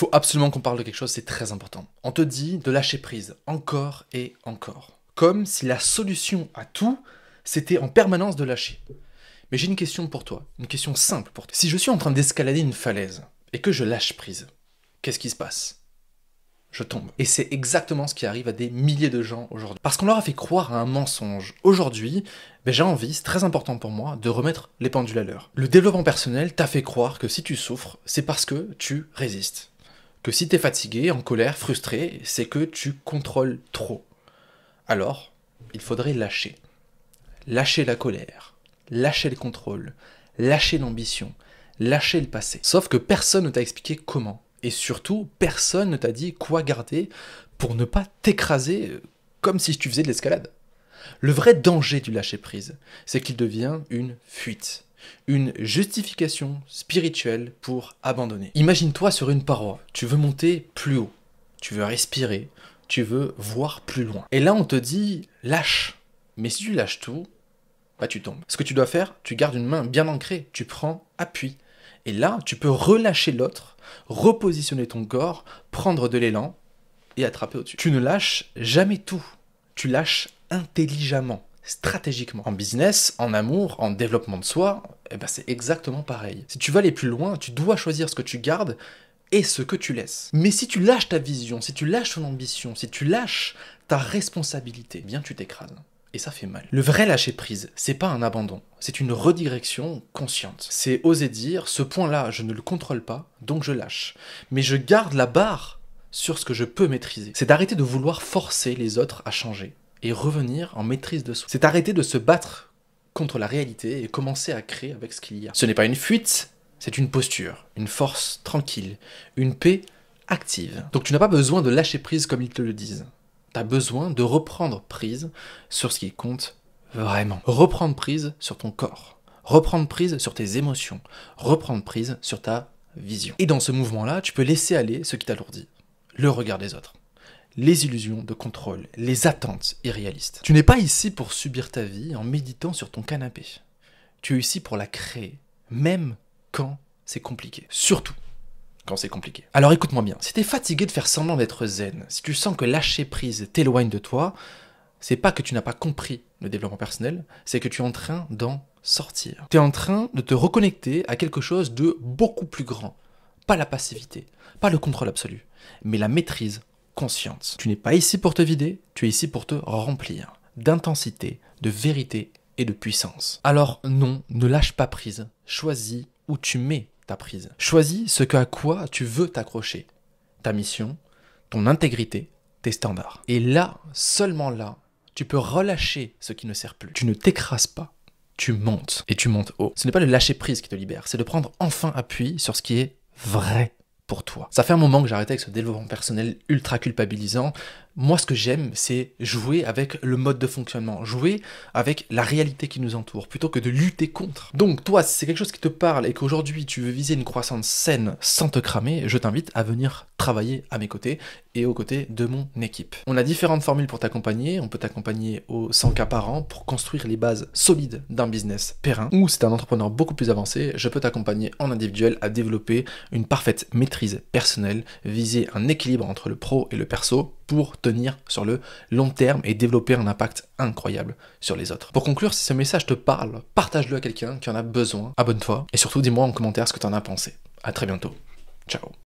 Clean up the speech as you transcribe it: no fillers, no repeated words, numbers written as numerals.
faut absolument qu'on parle de quelque chose, c'est très important. On te dit de lâcher prise, encore et encore. Comme si la solution à tout, c'était en permanence de lâcher. Mais j'ai une question pour toi, une question simple pour toi. Si je suis en train d'escalader une falaise, et que je lâche prise, qu'est-ce qui se passe ? Je tombe. Et c'est exactement ce qui arrive à des milliers de gens aujourd'hui. Parce qu'on leur a fait croire à un mensonge. Aujourd'hui, j'ai envie, c'est très important pour moi, de remettre les pendules à l'heure. Le développement personnel t'a fait croire que si tu souffres, c'est parce que tu résistes. Que si t'es fatigué, en colère, frustré, c'est que tu contrôles trop. Alors, il faudrait lâcher. Lâcher la colère, lâcher le contrôle, lâcher l'ambition, lâcher le passé. Sauf que personne ne t'a expliqué comment. Et surtout, personne ne t'a dit quoi garder pour ne pas t'écraser comme si tu faisais de l'escalade. Le vrai danger du lâcher-prise, c'est qu'il devient une fuite, une justification spirituelle pour abandonner. Imagine-toi sur une paroi, tu veux monter plus haut, tu veux respirer, tu veux voir plus loin. Et là, on te dit « lâche ». Mais si tu lâches tout, tu tombes. Ce que tu dois faire, tu gardes une main bien ancrée, tu prends appui. Et là, tu peux relâcher l'autre, repositionner ton corps, prendre de l'élan et attraper au-dessus. Tu ne lâches jamais tout. Tu lâches intelligemment, stratégiquement. En business, en amour, en développement de soi, c'est exactement pareil. Si tu veux aller plus loin, tu dois choisir ce que tu gardes et ce que tu laisses. Mais si tu lâches ta vision, si tu lâches ton ambition, si tu lâches ta responsabilité, bien tu t'écrases. Et ça fait mal. Le vrai lâcher-prise, c'est pas un abandon, c'est une redirection consciente. C'est oser dire, ce point-là, je ne le contrôle pas, donc je lâche. Mais je garde la barre sur ce que je peux maîtriser. C'est d'arrêter de vouloir forcer les autres à changer et revenir en maîtrise de soi. C'est arrêter de se battre contre la réalité et commencer à créer avec ce qu'il y a. Ce n'est pas une fuite, c'est une posture, une force tranquille, une paix active. Donc tu n'as pas besoin de lâcher prise comme ils te le disent. T'as besoin de reprendre prise sur ce qui compte vraiment. Reprendre prise sur ton corps. Reprendre prise sur tes émotions. Reprendre prise sur ta vision. Et dans ce mouvement-là, tu peux laisser aller ce qui t'alourdit. Le regard des autres. Les illusions de contrôle. Les attentes irréalistes. Tu n'es pas ici pour subir ta vie en méditant sur ton canapé. Tu es ici pour la créer. Même quand c'est compliqué. Surtout quand c'est compliqué. Alors écoute-moi bien, si t'es fatigué de faire semblant d'être zen, si tu sens que lâcher prise t'éloigne de toi, c'est pas que tu n'as pas compris le développement personnel, c'est que tu es en train d'en sortir. Tu es en train de te reconnecter à quelque chose de beaucoup plus grand. Pas la passivité, pas le contrôle absolu, mais la maîtrise consciente. Tu n'es pas ici pour te vider, tu es ici pour te remplir d'intensité, de vérité et de puissance. Alors non, ne lâche pas prise, choisis où tu mets ta prise. Choisis ce à quoi tu veux t'accrocher. Ta mission, ton intégrité, tes standards. Et là, seulement là, tu peux relâcher ce qui ne sert plus. Tu ne t'écrases pas, tu montes. Et tu montes haut. Ce n'est pas le lâcher prise qui te libère, c'est de prendre enfin appui sur ce qui est vrai pour toi. Ça fait un moment que j'ai arrêté avec ce développement personnel ultra culpabilisant. Moi, ce que j'aime, c'est jouer avec le mode de fonctionnement, jouer avec la réalité qui nous entoure, plutôt que de lutter contre. Donc, toi, si c'est quelque chose qui te parle et qu'aujourd'hui, tu veux viser une croissance saine sans te cramer, je t'invite à venir travailler à mes côtés et aux côtés de mon équipe. On a différentes formules pour t'accompagner. On peut t'accompagner au 100K par an pour construire les bases solides d'un business périn. Ou si t'es un entrepreneur beaucoup plus avancé, je peux t'accompagner en individuel à développer une parfaite maîtrise personnelle, viser un équilibre entre le pro et le perso pour tenir sur le long terme et développer un impact incroyable sur les autres. Pour conclure, si ce message te parle, partage-le à quelqu'un qui en a besoin, abonne-toi et surtout dis-moi en commentaire ce que tu en as pensé. À très bientôt. Ciao.